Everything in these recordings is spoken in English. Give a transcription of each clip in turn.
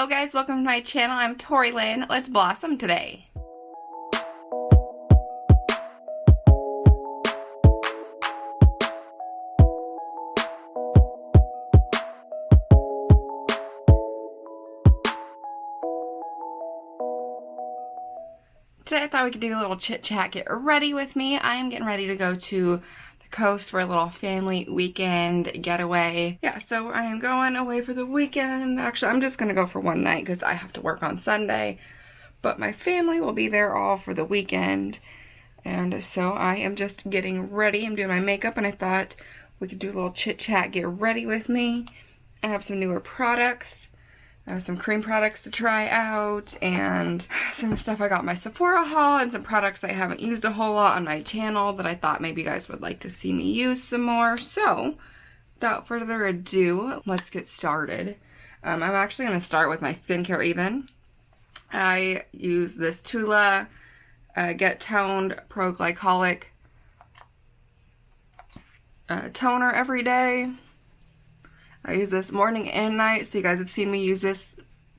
guys, welcome to my channel. I'm Tori Lynn. Let's blossom today. Today I thought we could do a little chit chat, get ready with me. I am getting ready to go to coast for a little family weekend getaway. Yeah, so I am going away for the weekend. Actually, I'm just gonna go for one night because I have to work on Sunday, but my family will be there all for the weekend, and so I am just getting ready. I'm doing my makeup, and I thought we could do a little chit chat, get ready with me. I have some newer products, some cream products to try out, and some stuff I got in my Sephora haul, and some products I haven't used a whole lot on my channel that I thought maybe you guys would like to see me use some more. So, without further ado, let's get started. I'm actually going to start with my skincare even. I use this Tula Get Toned Pro Glycolic toner every day. I use this morning and night, so you guys have seen me use this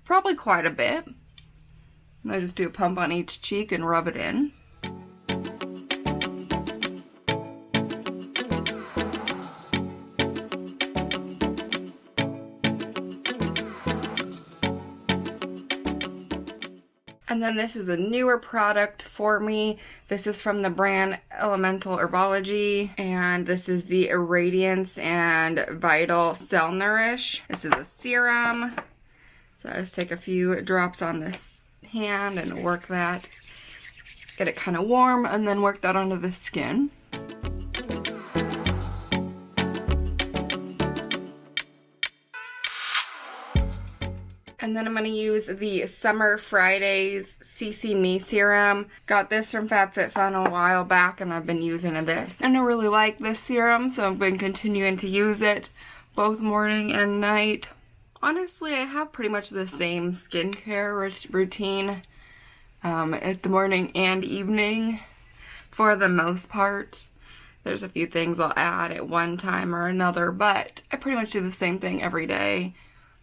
probably quite a bit. I just do a pump on each cheek and rub it in. And then this is a newer product for me. This is from the brand Elemental Herbology, and this is the Irradiance and Vital Cell Nourish. This is a serum. So I just take a few drops on this hand and work that, get it kind of warm, and then work that onto the skin. And then I'm going to use the Summer Fridays CC Me Serum. Got this from FabFitFun a while back, and I've been using this. And I really like this serum, so I've been continuing to use it both morning and night. Honestly, I have pretty much the same skincare routine at the morning and evening for the most part. There's a few things I'll add at one time or another, but I pretty much do the same thing every day.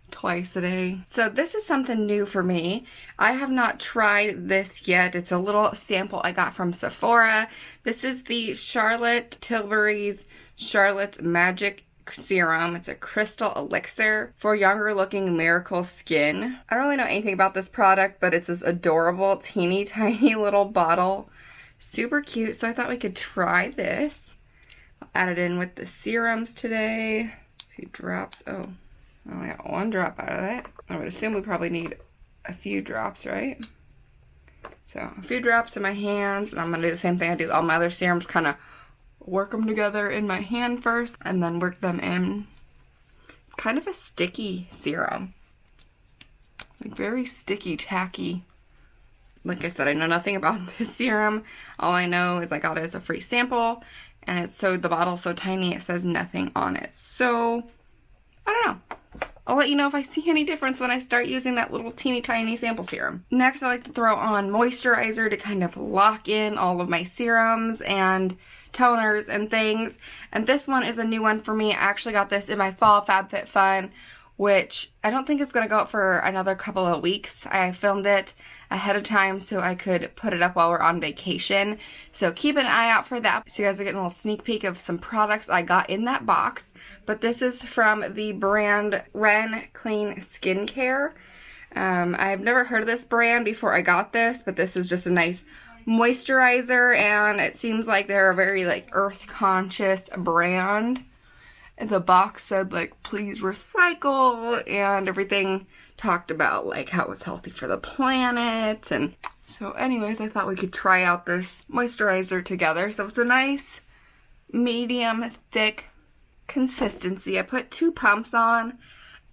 Twice a day. So this is something new for me. I have not tried this yet. It's a little sample I got from Sephora. This is the Charlotte Tilbury's Charlotte's Magic Serum. It's a crystal elixir for younger looking miracle skin. I don't really know anything about this product, but it's this adorable teeny tiny little bottle. Super cute, so I thought we could try this. I'll add it in with the serums today. A few drops. Oh. I only got one drop out of that. I would assume we probably need a few drops, right? So, a few drops in my hands, and I'm going to do the same thing I do with all my other serums, kind of work them together in my hand first, and then work them in. It's kind of a sticky serum. Like, very sticky, tacky. Like I said, I know nothing about this serum. All I know is I got it as a free sample, and it's so, the bottle's so tiny, it says nothing on it. So, I don't know. I'll let you know if I see any difference when I start using that little teeny tiny sample serum. Next, I like to throw on moisturizer to kind of lock in all of my serums and toners and things. And this one is a new one for me. I actually got this in my fall FabFitFun, which I don't think is going to go up for another couple of weeks. I filmed it ahead of time so I could put it up while we're on vacation. So keep an eye out for that. So you guys are getting a little sneak peek of some products I got in that box. But this is from the brand Ren Clean Skincare. I've never heard of this brand before I got this, but this is just a nice moisturizer, and it seems like they're a very like earth conscious brand. The box said like please recycle, and everything talked about like how it was healthy for the planet. And so anyways, I thought we could try out this moisturizer together. So it's a nice medium thick consistency. I put 2 pumps on,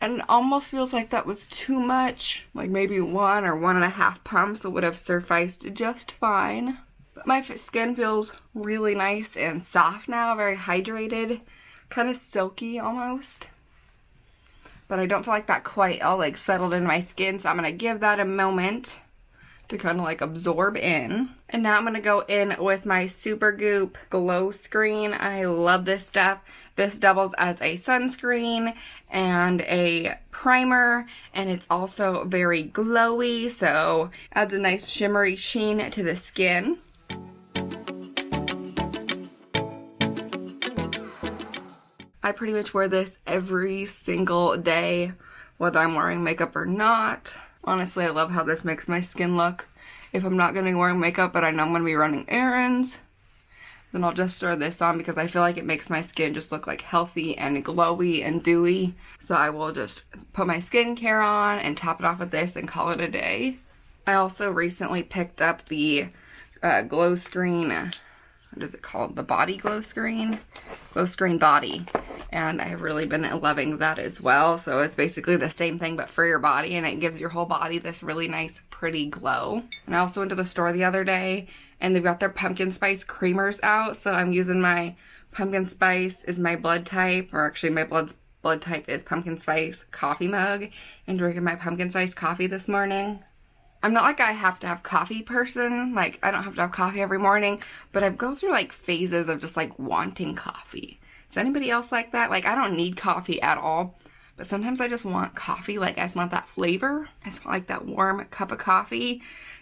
and it almost feels like that was too much. Like maybe 1 or 1.5 pumps would have sufficed just fine. But my skin feels really nice and soft now, very hydrated. Kind of silky almost, but I don't feel like that quite all like settled in my skin, so I'm gonna give that a moment to kind of like absorb in. And now I'm going to go in with my Supergoop Glow Screen. I love this stuff. This doubles as a sunscreen and a primer, and it's also very glowy, so adds a nice shimmery sheen to the skin. I pretty much wear this every single day, whether I'm wearing makeup or not. Honestly, I love how this makes my skin look. If I'm not going to be wearing makeup, but I know I'm going to be running errands, then I'll just throw this on because I feel like it makes my skin just look like healthy and glowy and dewy. So I will just put my skincare on and top it off with this and call it a day. I also recently picked up the Glow Screen, what is it called? The Body Glow Screen? Glow Screen Body. And I've really been loving that as well. So it's basically the same thing but for your body, and it gives your whole body this really nice pretty glow. And I also went to the store the other day and they've got their pumpkin spice creamers out. So I'm using my pumpkin spice is my blood type, or actually my blood type is pumpkin spice coffee mug, and drinking my pumpkin spice coffee this morning. I'm not like I have to have coffee person, like I don't have to have coffee every morning, but I go through like phases of just like wanting coffee. Is anybody else like that? Like I don't need coffee at all, but sometimes I just want coffee. Like I just want that flavor. I just want like that warm cup of coffee,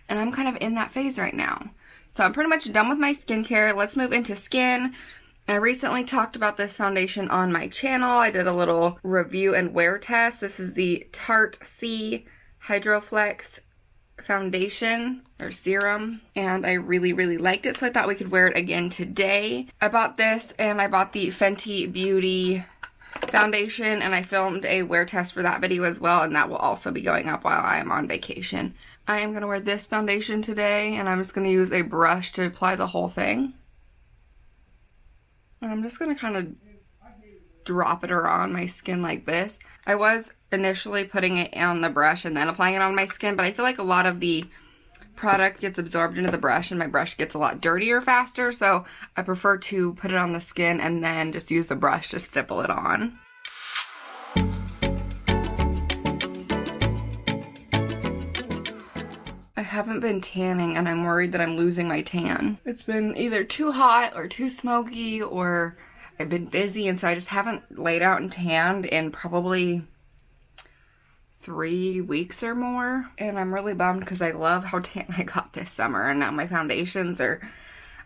and I'm kind of in that phase right now. So I'm pretty much done with my skincare. Let's move into skin. I recently talked about this foundation on my channel. I did a little review and wear test. This is the Tarte C Hydroflex foundation or serum, and I really liked it, so I thought we could wear it again today. I bought this, and I bought the Fenty Beauty foundation, and I filmed a wear test for that video as well, and that will also be going up while I am on vacation. I am going to wear this foundation today, and I'm just going to use a brush to apply the whole thing. And I'm just going to kind of drop it around my skin like this. I was initially putting it on the brush and then applying it on my skin, but I feel like a lot of the product gets absorbed into the brush and my brush gets a lot dirtier faster, so I prefer to put it on the skin and then just use the brush to stipple it on. I haven't been tanning and I'm worried that I'm losing my tan. It's been either too hot or too smoky, or I've been busy, and so I just haven't laid out and tanned in probably 3 weeks or more, and I'm really bummed because I love how tan I got this summer, and now my foundations are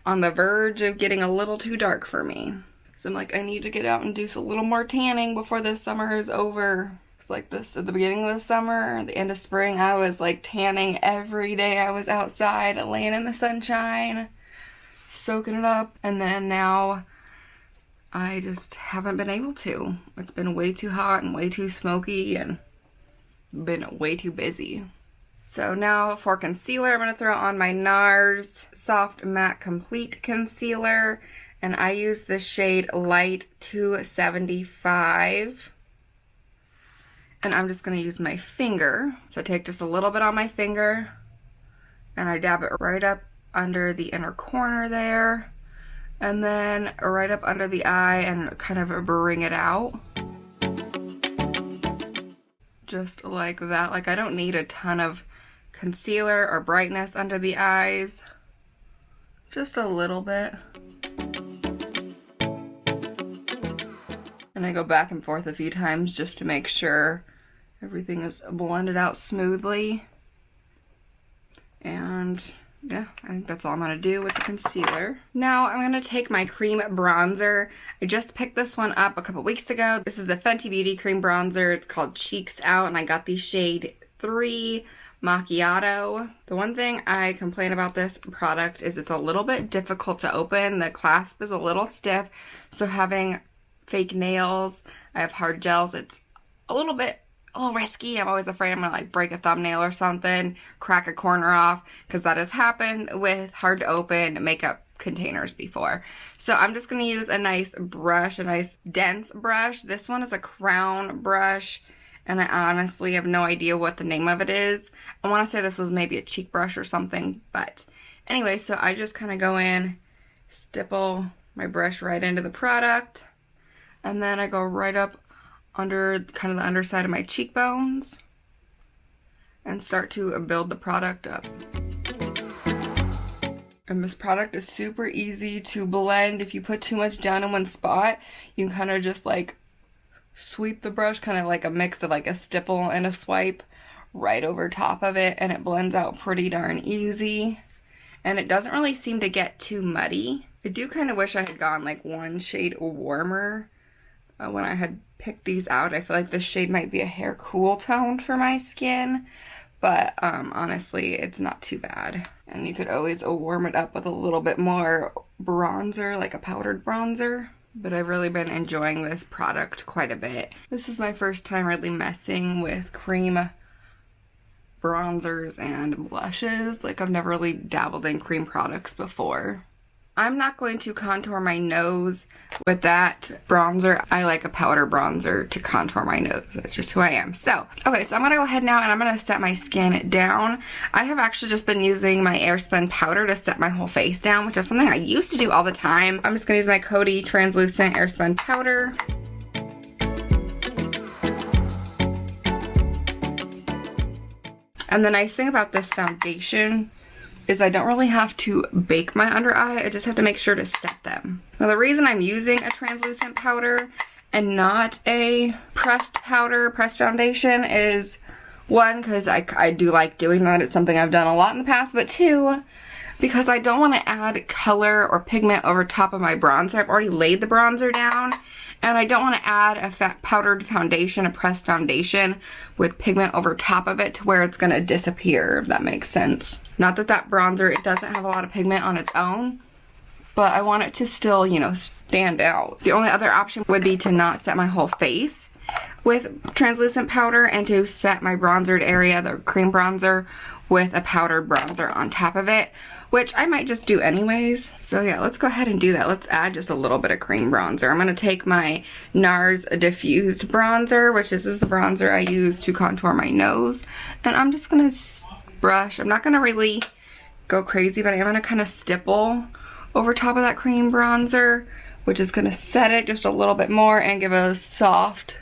on the verge of getting a little too dark for me. So I'm like, I need to get out and do a little more tanning before this summer is over. It's like this at the beginning of the summer, the end of spring, I was like tanning every day I was outside, laying in the sunshine, soaking it up, and then now I just haven't been able to. It's been way too hot and way too smoky and been way too busy. So now for concealer, I'm going to throw on my NARS Soft Matte Complete Concealer, and I use the shade Light 275. And I'm just going to use my finger. So I take just a little bit on my finger and I dab it right up under the inner corner there, and then right up under the eye and kind of bring it out. Just like that. Like I don't need a ton of concealer or brightness under the eyes. Just a little bit. And I go back and forth a few times just to make sure everything is blended out smoothly. And yeah, I think that's all I'm going to do with the concealer. Now I'm going to take my cream bronzer. I just picked this one up a couple weeks ago. This is the Fenty Beauty cream bronzer. It's called Cheeks Out, and I got the shade 3 Macchiato. The one thing I complain about this product is it's a little bit difficult to open. The clasp is a little stiff, so having fake nails, I have hard gels, it's a little risky. I'm always afraid I'm gonna like break a thumbnail or something, crack a corner off, because that has happened with hard to open makeup containers before. So I'm just gonna use a nice brush, a nice dense brush. This one is a crown brush, and I honestly have no idea what the name of it is. I want to say this was maybe a cheek brush or something, but anyway, so I just kind of go in, stipple my brush right into the product, and then I go right up under kind of the underside of my cheekbones and start to build the product up. And this product is super easy to blend. If you put too much down in one spot, you can kind of just like sweep the brush, kind of like a mix of like a stipple and a swipe right over top of it, and it blends out pretty darn easy. And it doesn't really seem to get too muddy. I do kind of wish I had gone like one shade warmer when I had picked these out. I feel like this shade might be a hair cool tone for my skin, but honestly, it's not too bad. And you could always warm it up with a little bit more bronzer, like a powdered bronzer. But I've really been enjoying this product quite a bit. This is my first time really messing with cream bronzers and blushes. Like, I've never really dabbled in cream products before. I'm not going to contour my nose with that bronzer. I like a powder bronzer to contour my nose. That's just who I am. So, okay, so I'm going to go ahead now and I'm going to set my skin down. I have actually just been using my Airspun powder to set my whole face down, which is something I used to do all the time. I'm just going to use my Coty Translucent Airspun powder. And the nice thing about this foundation is I don't really have to bake my under eye. I just have to make sure to set them. Now, the reason I'm using a translucent powder and not a pressed foundation is, one, because I do like doing that. It's something I've done a lot in the past, but two, because I don't want to add color or pigment over top of my bronzer. I've already laid the bronzer down, and I don't want to add a powdered foundation, a pressed foundation with pigment over top of it to where it's going to disappear, if that makes sense. Not that that bronzer, it doesn't have a lot of pigment on its own, but I want it to still, you know, stand out. The only other option would be to not set my whole face with translucent powder and to set my bronzered area, the cream bronzer, with a powdered bronzer on top of it, which I might just do anyways. So yeah, let's go ahead and do that. Let's add just a little bit of cream bronzer. I'm going to take my NARS Diffused Bronzer, which this is the bronzer I use to contour my nose, and I'm just going to brush. I'm not going to really go crazy, but I'm going to kind of stipple over top of that cream bronzer, which is going to set it just a little bit more and give a soft,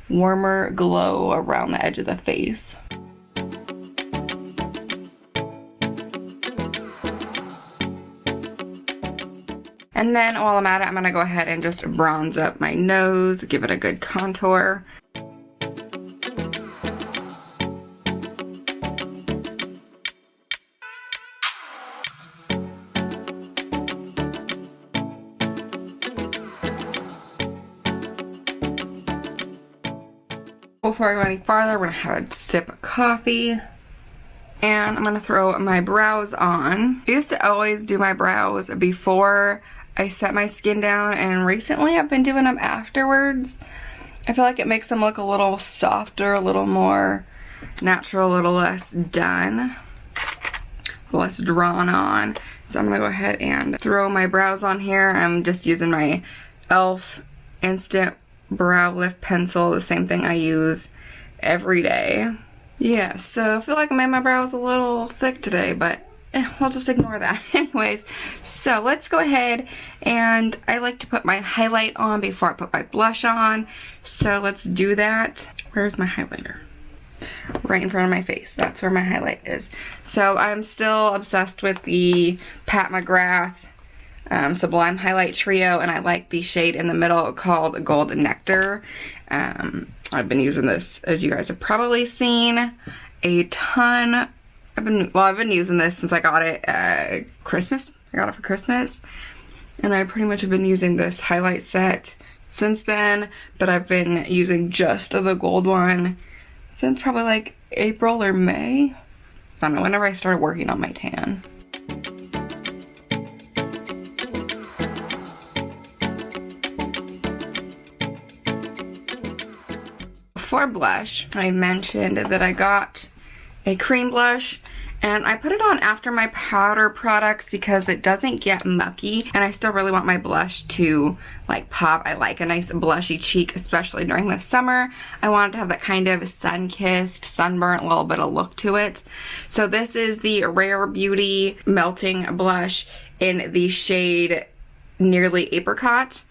warmer glow around the edge of the face. And then while I'm at it, I'm going to go ahead and just bronze up my nose, give it a good contour. Before I go any farther, we're going to have a sip of coffee. And I'm going to throw my brows on. I used to always do my brows before I set my skin down, and recently I've been doing them afterwards. I feel like it makes them look a little softer, a little more natural, a little less done, a little less drawn on. So I'm going to go ahead and throw my brows on here. I'm just using my e.l.f. Instant Brow Lift Pencil, the same thing I use every day. Yeah, so I feel like I made my brows a little thick today, but we'll just ignore that. Anyways, so let's go ahead, and I like to put my highlight on before I put my blush on, so let's do that. Where's my highlighter? Right in front of my face. That's where my highlight is. So I'm still obsessed with the Pat McGrath Sublime Highlight Trio, and I like the shade in the middle called Gold Nectar. I've been using this, as you guys have probably seen, a ton. I've been using this since I got it Christmas. I got it for Christmas, and I pretty much have been using this highlight set since then, but I've been using just the gold one since probably like April or May. I don't know, whenever I started working on my tan. For blush, I mentioned that I got a cream blush, and I put it on after my powder products because it doesn't get mucky, and I still really want my blush to like pop. I like a nice blushy cheek, especially during the summer. I want it to have that kind of sun-kissed, sunburnt little bit of look to it. So this is the Rare Beauty Melting Blush in the shade Nearly Apricot.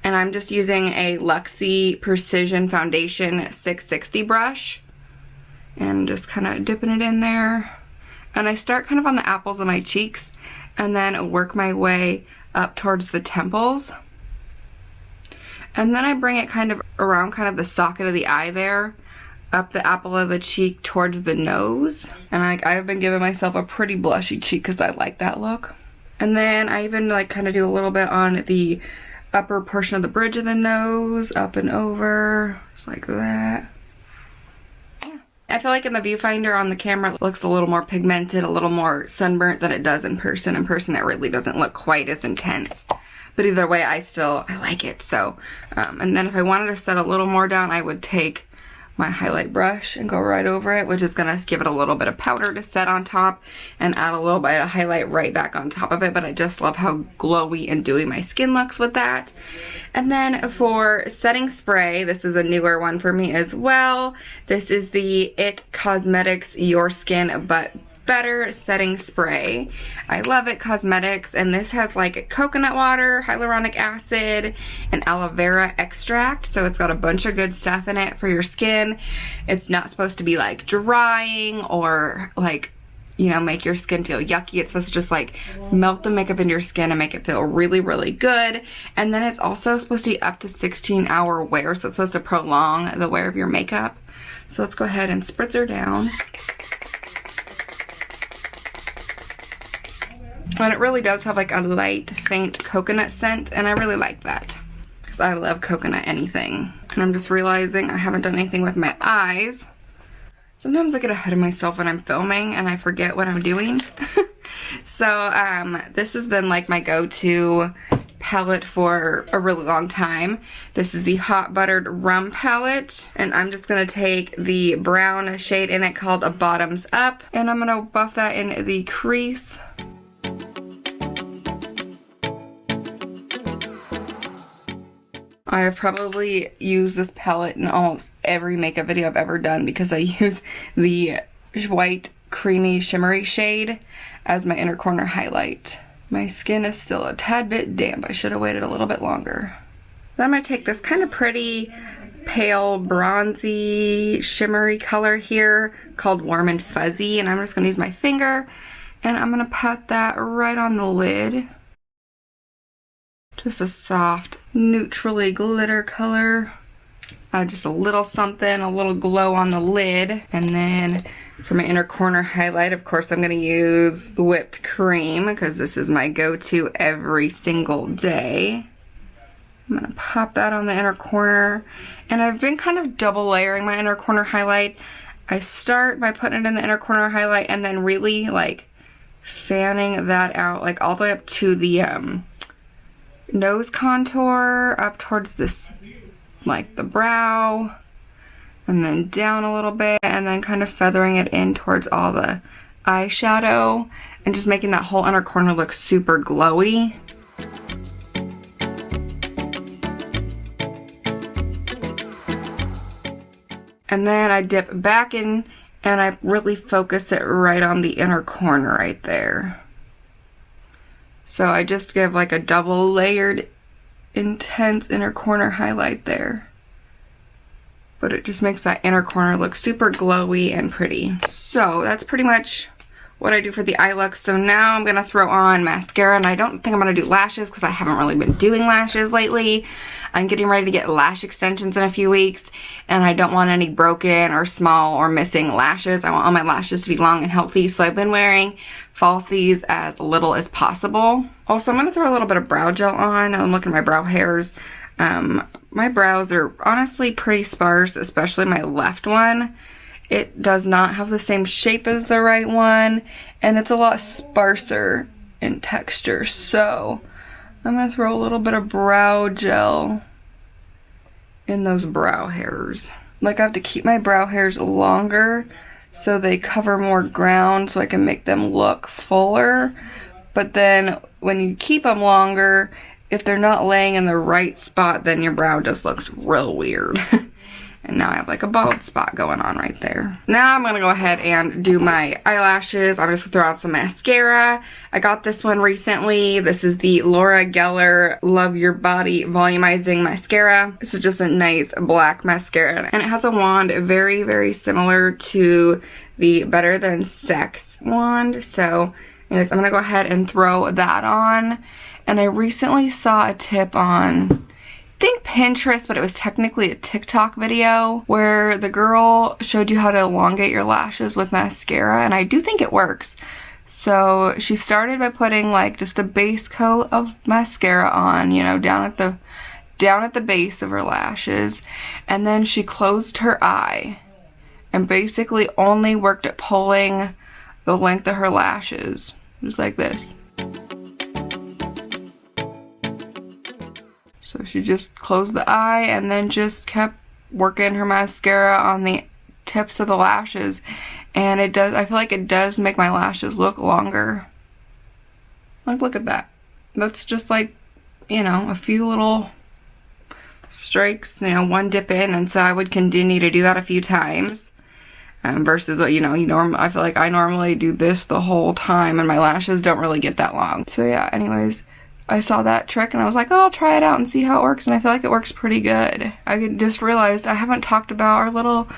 And I'm just using a Luxie Precision Foundation 660 brush. And just kind of dipping it in there. And I start kind of on the apples of my cheeks. and then work my way up towards the temples. And then I bring it kind of around kind of the socket of the eye there, up the apple of the cheek towards the nose. And I've been giving myself a pretty blushy cheek because I like that look. And then I even like kind of do a little bit on the upper portion of the bridge of the nose, up and over, just like that. Yeah. I feel like in the viewfinder on the camera it looks a little more pigmented, a little more sunburnt than it does in person. In person it really doesn't look quite as intense. But either way, I like it. So, and then if I wanted to set a little more down, I would take my highlight brush and go right over it, which is gonna give it a little bit of powder to set on top and add a little bit of highlight right back on top of it. But I just love how glowy and dewy my skin looks with that. And then for setting spray, this is a newer one for me as well. This is the IT Cosmetics Your Skin But Better setting spray. I love IT Cosmetics, and this has like coconut water, hyaluronic acid, and aloe vera extract, so it's got a bunch of good stuff in it for your skin. It's not supposed to be like drying or like, you know, make your skin feel yucky. It's supposed to just like melt the makeup into your skin and make it feel really, really good. And then it's also supposed to be up to 16-hour wear, so it's supposed to prolong the wear of your makeup. So let's go ahead and spritz her down. And it really does have like a light, faint coconut scent, and I really like that because I love coconut anything. And I'm just realizing I haven't done anything with my eyes. Sometimes I get ahead of myself when I'm filming and I forget what I'm doing. So this has been like my go-to palette for a really long time. This is the Hot Buttered Rum palette, and I'm just gonna take the brown shade in it called a Bottoms Up, and I'm gonna buff that in the crease. I have probably used this palette in almost every makeup video I've ever done because I use the white creamy shimmery shade as my inner corner highlight. My skin is still a tad bit damp. I should have waited a little bit longer. Then I'm going to take this kind of pretty pale bronzy shimmery color here called Warm and Fuzzy, and I'm just going to use my finger and I'm going to pat that right on the lid. Just a soft, neutrally glitter color. Just a little something, a little glow on the lid. And then for my inner corner highlight, of course, I'm going to use whipped cream because this is my go-to every single day. I'm going to pop that on the inner corner. And I've been kind of double layering my inner corner highlight. I start by putting it in the inner corner highlight and then really like fanning that out like all the way up to the nose contour, up towards this, like the brow, and then down a little bit, and then kind of feathering it in towards all the eyeshadow, and just making that whole inner corner look super glowy. And then I dip back in, and I really focus it right on the inner corner right there. So I just give like a double layered intense inner corner highlight there. But it just makes that inner corner look super glowy and pretty. So that's pretty much what I do for the eye look. So now I'm going to throw on mascara, and I don't think I'm going to do lashes because I haven't really been doing lashes lately. I'm getting ready to get lash extensions in a few weeks, and I don't want any broken or small or missing lashes. I want all my lashes to be long and healthy, so I've been wearing falsies as little as possible. Also, I'm going to throw a little bit of brow gel on. I'm looking at my brow hairs. My brows are honestly pretty sparse, especially my left one. It does not have the same shape as the right one, and it's a lot sparser in texture, so I'm going to throw a little bit of brow gel in those brow hairs. Like, I have to keep my brow hairs longer so they cover more ground so I can make them look fuller, but then when you keep them longer, if they're not laying in the right spot, then your brow just looks real weird. And now I have like a bald spot going on right there. Now I'm going to go ahead and do my eyelashes. I'm just going to throw out some mascara. I got this one recently. This is the Laura Geller Love Your Body Volumizing Mascara. This is just a nice black mascara. And it has a wand very, very similar to the Better Than Sex wand. So Anyways, I'm gonna go ahead and throw that on. And I recently saw a tip on, I think Pinterest, but it was technically a TikTok video where the girl showed you how to elongate your lashes with mascara, and I do think it works. So she started by putting like just a base coat of mascara on, you know, down at the base of her lashes, and then she closed her eye and basically only worked at pulling the length of her lashes, just like this. So she just closed the eye and then just kept working her mascara on the tips of the lashes, and it does, I feel like it does make my lashes look longer. Like, look at that. That's just like, you know, a few little strikes, you know, one dip in, and so I would continue to do that a few times. Versus what, you know, I feel like I normally do this the whole time and my lashes don't really get that long. So yeah, anyways, I saw that trick and I was like, oh, I'll try it out and see how it works, and I feel like it works pretty good. I just realized I haven't talked about our little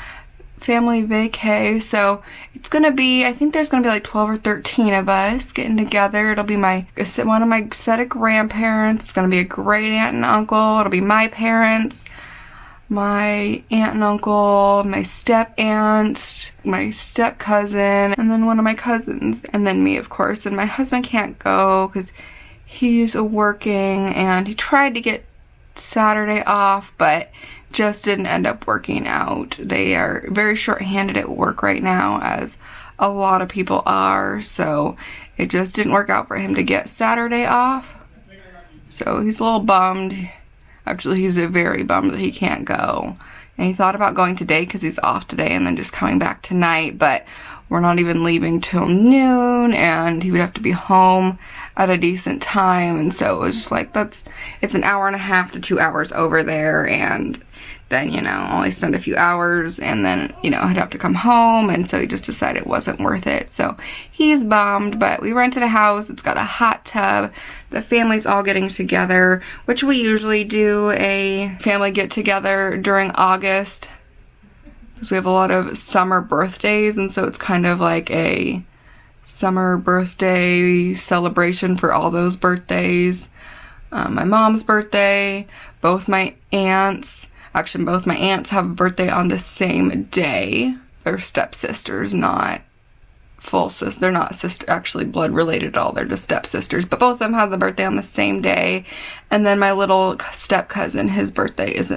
family vacay, so it's gonna be, I think there's gonna be like 12 or 13 of us getting together. It'll be one of my set of grandparents. It's gonna be a great aunt and uncle. It'll be my parents, my aunt and uncle, my step aunt, my step cousin, and then one of my cousins, and then me, of course. And my husband can't go because he's working, and he tried to get Saturday off, but just didn't end up working out. They are very short-handed at work right now, as a lot of people are, so it just didn't work out for him to get Saturday off. So he's a little bummed. Actually, he's very bummed that he can't go. And he thought about going today because he's off today and then just coming back tonight, but we're not even leaving till noon, and he would have to be home at a decent time, and so it was just like, it's an hour and a half to 2 hours over there, and then, you know, only spend a few hours, and then, you know, I'd have to come home, and so he just decided it wasn't worth it. So he's bummed, but we rented a house. It's got a hot tub. The family's all getting together, which we usually do a family get together during August, because we have a lot of summer birthdays, and so it's kind of like a summer birthday celebration for all those birthdays. My mom's birthday, both my aunts have a birthday on the same day. They're stepsisters, not full sisters. They're not actually blood related at all. They're just stepsisters, but both of them have the birthday on the same day. And then my little step cousin, his birthday is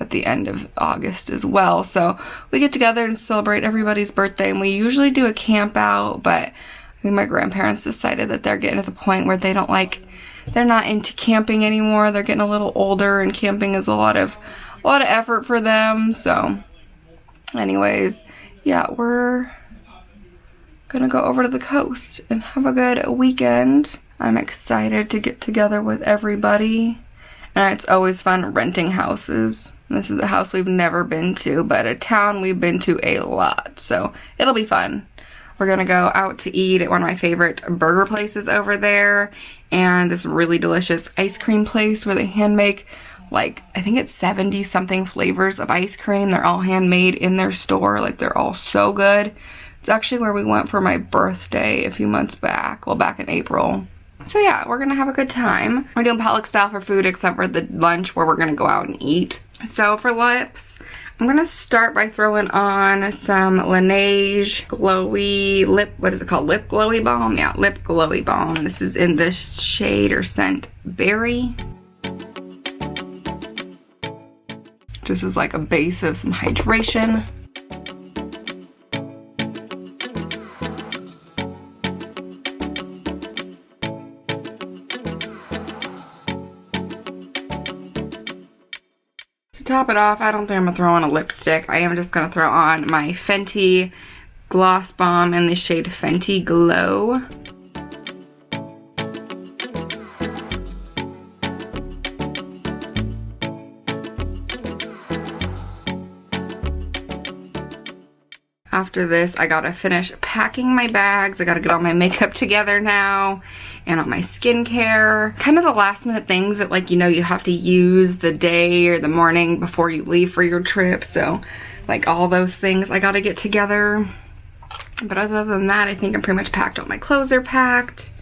at the end of August as well. So we get together and celebrate everybody's birthday, and we usually do a camp out, but I think my grandparents decided that they're getting to the point where they're not into camping anymore. They're getting a little older, and camping is a lot of effort for them. So anyways, yeah, we're gonna go over to the coast and have a good weekend. I'm excited to get together with everybody, and it's always fun renting houses. This is a house we've never been to, but a town we've been to a lot, so it'll be fun. We're gonna go out to eat at one of my favorite burger places over there, and this really delicious ice cream place where they hand make, like, I think it's 70 something flavors of ice cream. They're all handmade in their store. Like, they're all so good. It's actually where we went for my birthday a few months back, well, back in April. So yeah, we're gonna have a good time. We're doing potluck style for food, except for the lunch where we're gonna go out and eat. So for lips, I'm gonna start by throwing on some Laneige Glowy Lip, what is it called? Lip Glowy Balm? Yeah, Lip Glowy Balm. This is in this shade or scent Berry. Just as like a base of some hydration. To top it off, I don't think I'm gonna throw on a lipstick. I am just gonna throw on my Fenty Gloss Bomb in the shade Fenty Glow. After this, I gotta finish packing my bags. I gotta get all my makeup together now and all my skincare. Kind of the last minute things that, like, you know, you have to use the day or the morning before you leave for your trip. So like all those things I gotta get together. But other than that, I think I'm pretty much packed. All my clothes are packed.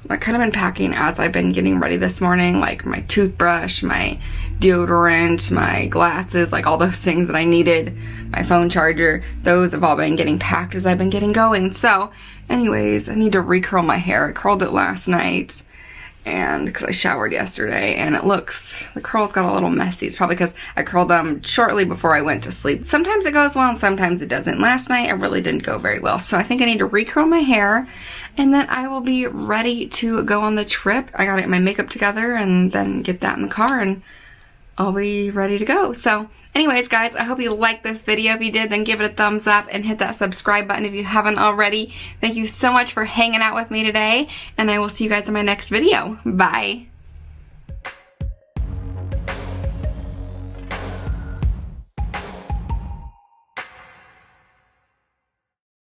I've kind of been packing as I've been getting ready this morning, like my toothbrush, my deodorant, my glasses, like all those things that I needed, my phone charger. Those have all been getting packed as I've been getting going. So anyways, I need to recurl my hair. I curled it last night, and because I showered yesterday, and the curls got a little messy. It's probably because I curled them shortly before I went to sleep. Sometimes it goes well and sometimes it doesn't. Last night it really didn't go very well, so I think I need to recurl my hair, and then I will be ready to go on the trip. I gotta get my makeup together and then get that in the car, and I'll be ready to go. So anyways, guys, I hope you liked this video. If you did, then give it a thumbs up and hit that subscribe button if you haven't already. Thank you so much for hanging out with me today, and I will see you guys in my next video. Bye.